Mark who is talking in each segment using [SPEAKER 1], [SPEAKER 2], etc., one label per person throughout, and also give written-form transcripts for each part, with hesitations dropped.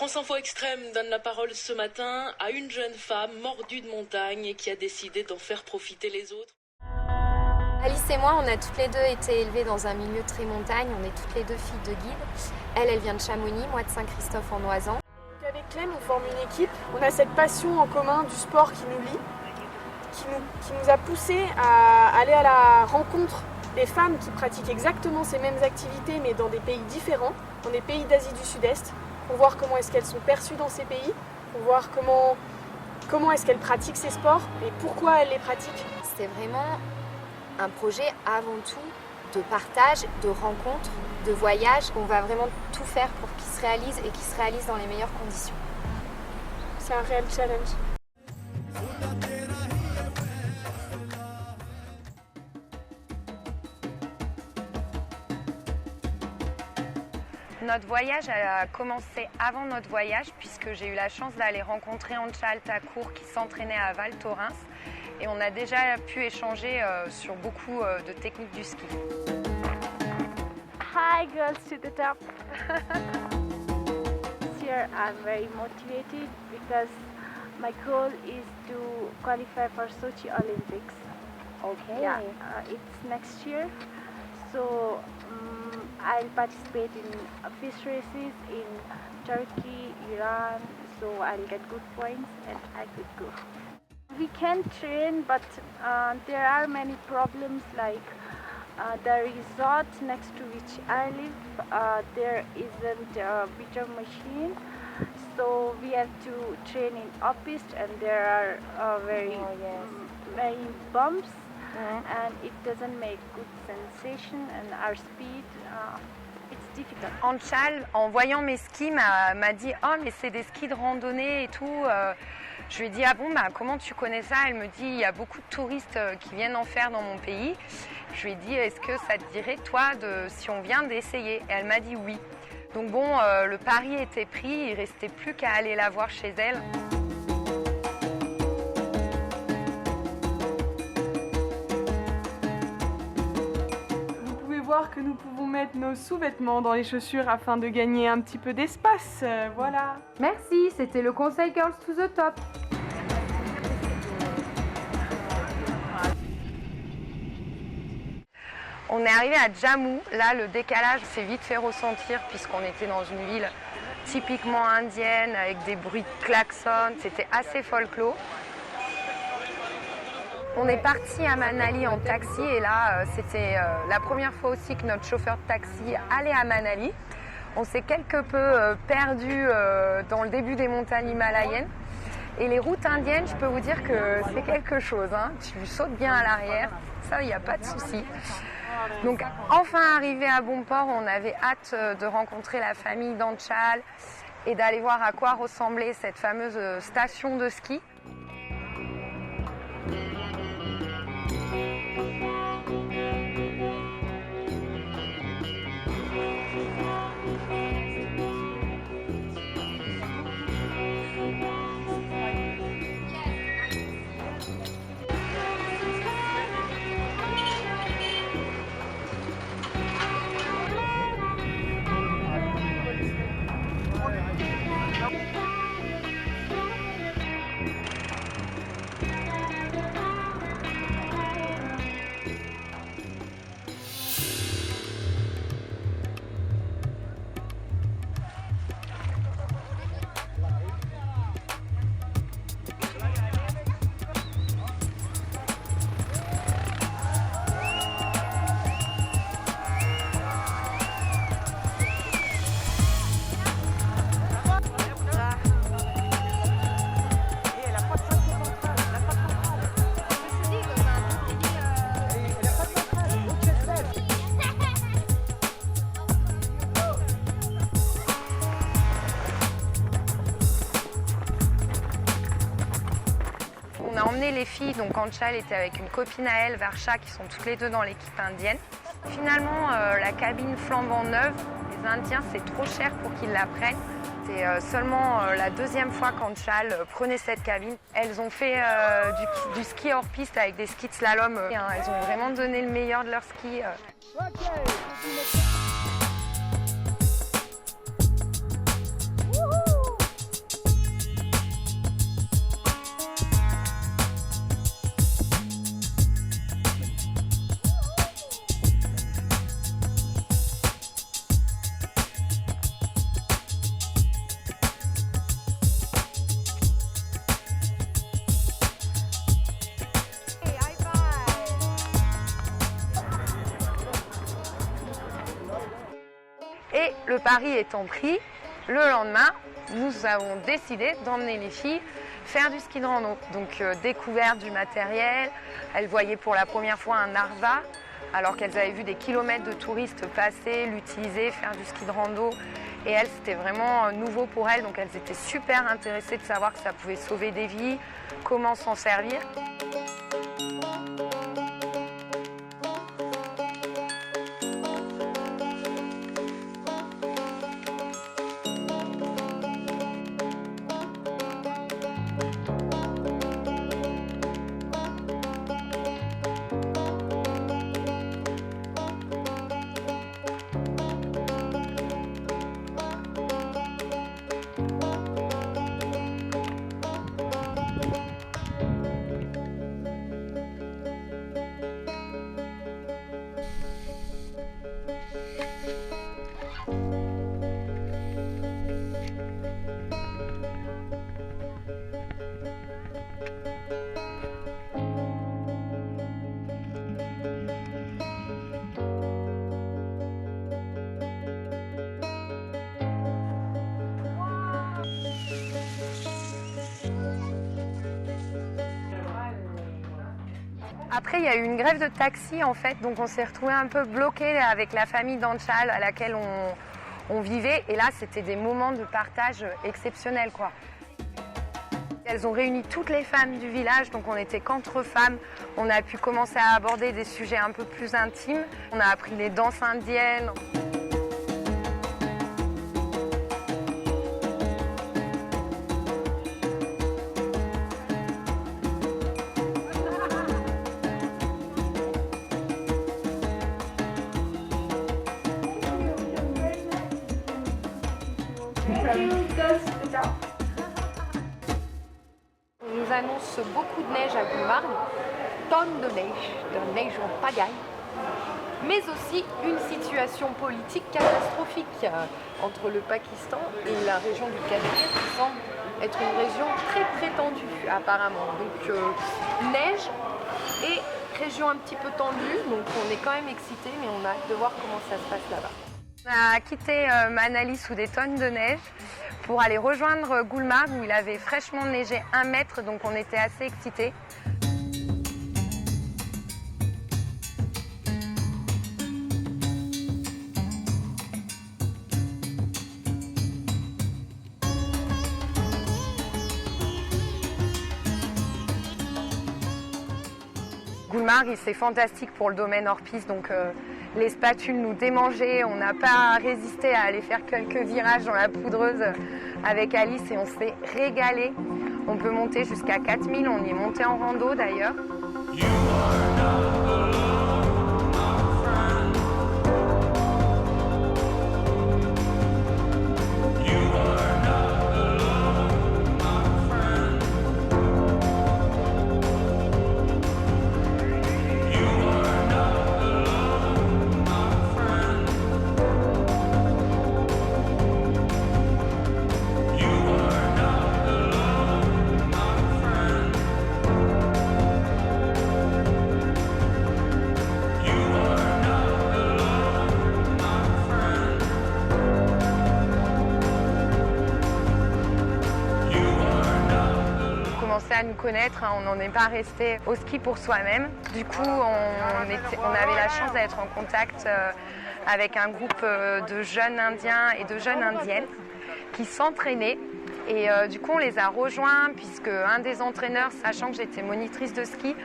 [SPEAKER 1] France Info Extrême donne la parole ce matin à une jeune femme mordue de montagne et qui a décidé d'en faire profiter les autres.
[SPEAKER 2] Alice et moi, on a toutes les deux été élevées dans un milieu très montagne. On est toutes les deux filles de guide. Elle vient de Chamonix, moi de Saint-Christophe en Oisans.
[SPEAKER 3] Avec Clem, on forme une équipe. On a cette passion en commun du sport qui nous lie, qui nous a poussés à aller à la rencontre des femmes qui pratiquent exactement ces mêmes activités, mais dans des pays différents, dans des pays d'Asie du Sud-Est, pour voir comment est-ce qu'elles sont perçues dans ces pays, pour voir comment est-ce qu'elles pratiquent ces sports et pourquoi elles les pratiquent.
[SPEAKER 2] C'était vraiment un projet avant tout de partage, de rencontre, de voyage. On va vraiment tout faire pour qu'il se réalise et qu'il se réalise dans les meilleures conditions.
[SPEAKER 3] C'est un réel challenge.
[SPEAKER 4] Notre voyage a commencé avant notre voyage puisque j'ai eu la chance d'aller rencontrer Anchal Thakur qui s'entraînait à Val Thorens et on a déjà pu échanger sur beaucoup de techniques du ski.
[SPEAKER 5] Hi girls to the top. This year I'm very motivated because my goal is to qualify for Sochi Olympics.
[SPEAKER 4] Okay.
[SPEAKER 5] Yeah, it's next year. So I'll participate in fish races in Turkey, Iran, so I'll get good points and I could go. We can train, but there are many problems like the resort next to which I live, there isn't a better machine, so we have to train in off-piste and there are many bumps. And it doesn't make good sensation and our speed, it's difficult.
[SPEAKER 4] Anchal, en voyant mes skis, m'a dit « Oh, mais c'est des skis de randonnée et tout ». Je lui ai dit « Ah bon, comment tu connais ça ?» Elle me dit « Il y a beaucoup de touristes qui viennent en faire dans mon pays ». Je lui ai dit « Est-ce que ça te dirait, toi, si on vient d'essayer ?» Et elle m'a dit « Oui ». Donc bon, le pari était pris, il ne restait plus qu'à aller la voir chez elle.
[SPEAKER 3] Que nous pouvons mettre nos sous-vêtements dans les chaussures afin de gagner un petit peu d'espace, voilà.
[SPEAKER 6] Merci, c'était le conseil Girls to the Top.
[SPEAKER 4] On est arrivé à Jammu, là le décalage s'est vite fait ressentir puisqu'on était dans une ville typiquement indienne avec des bruits de klaxons, c'était assez folklore. On est parti à Manali en taxi et là, c'était la première fois aussi que notre chauffeur de taxi allait à Manali. On s'est quelque peu perdu dans le début des montagnes himalayennes. Et les routes indiennes, je peux vous dire que c'est quelque chose, hein. Tu sautes bien à l'arrière, ça, il n'y a pas de souci. Donc, enfin arrivé à bon port, on avait hâte de rencontrer la famille d'Anchal et d'aller voir à quoi ressemblait cette fameuse station de ski. On a emmené les filles, donc Anchal était avec une copine à elle, Varsha, qui sont toutes les deux dans l'équipe indienne. Finalement, la cabine flambant neuve, les Indiens, c'est trop cher pour qu'ils la prennent. C'est seulement la deuxième fois qu'Anchal prenait cette cabine. Elles ont fait du ski hors piste avec des skis de slalom. Elles ont vraiment donné le meilleur de leur ski. Et le pari étant pris, le lendemain, nous avons décidé d'emmener les filles faire du ski de rando. Donc découverte du matériel, elles voyaient pour la première fois un Narva, alors qu'elles avaient vu des kilomètres de touristes passer, l'utiliser, faire du ski de rando. Et elles, c'était vraiment nouveau pour elles, donc elles étaient super intéressées de savoir que ça pouvait sauver des vies, comment s'en servir. Après, il y a eu une grève de taxi en fait, donc on s'est retrouvés un peu bloqués avec la famille d'Anchal à laquelle on vivait. Et là, c'était des moments de partage exceptionnels, quoi. Elles ont réuni toutes les femmes du village, donc on était qu'entre femmes. On a pu commencer à aborder des sujets un peu plus intimes. On a appris les danses indiennes.
[SPEAKER 6] On nous annonce beaucoup de neige à Gulmarg, tonnes de neige en pagaille, mais aussi une situation politique catastrophique entre le Pakistan et la région du Cachemire qui semble être une région très très tendue apparemment. Donc neige et région un petit peu tendue, donc on est quand même excités, mais on a hâte de voir comment ça se passe là-bas.
[SPEAKER 4] On a quitté Manali sous des tonnes de neige pour aller rejoindre Gulmarg où il avait fraîchement neigé 1 mètre, donc on était assez excités. Gulmarg, c'est fantastique pour le domaine hors-piste, donc les spatules nous démangeaient, on n'a pas résisté à aller faire quelques virages dans la poudreuse avec Alice et on s'est régalé. On peut monter jusqu'à 4000, on y est monté en rando d'ailleurs. À nous connaître, on n'en est pas resté au ski pour soi-même. Du coup, on avait la chance d'être en contact avec un groupe de jeunes Indiens et de jeunes Indiennes qui s'entraînaient. Et du coup, on les a rejoints puisque un des entraîneurs, sachant que j'étais monitrice de ski,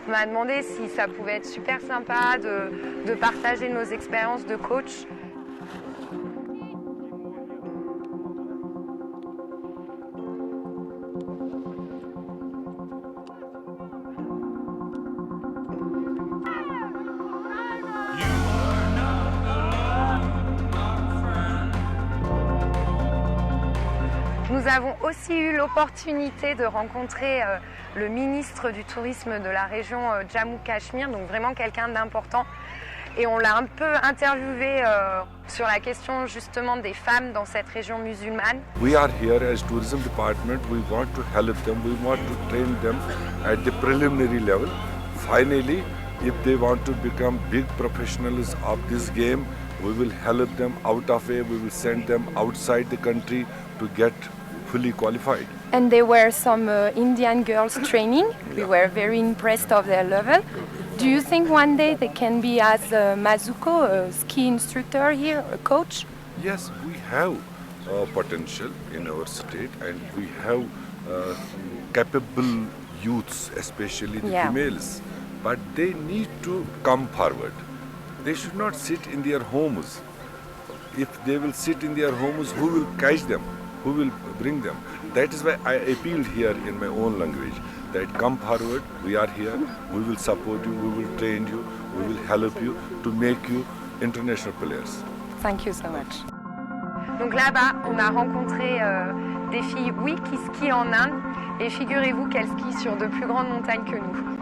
[SPEAKER 4] m'a demandé si ça pouvait être super sympa de partager nos expériences de coach. Nous avons aussi eu l'opportunité de rencontrer le ministre du Tourisme de la région Jammu-Cachemire, donc vraiment quelqu'un d'important. Et on l'a un peu interviewé sur la question justement des femmes dans cette région musulmane.
[SPEAKER 7] We are here as tourism department. We want to help them. We want to train them at the preliminary level. Finally, if they want to become big professionals of this game, We will help them out of it. We will send them outside the country to get fully qualified.
[SPEAKER 4] And there were some Indian girls training. We were very impressed of their level. Do you think one day they can be as Mazuko, a ski instructor here, a coach?
[SPEAKER 7] Yes, we have potential in our state, and we have capable youths, especially the females. But they need to come forward. They should not sit in their homes. If they will sit in their homes, who will catch them? Who will bring them? That is why I appealed here in my own language that come forward, we are here, we will support you, we will train you, we will help you to make you international players.
[SPEAKER 4] Thank you so much. Donc là-bas, on a rencontré des filles, oui, qui skient en Inde, et figurez-vous qu'elles skient sur de plus grandes montagnes que nous.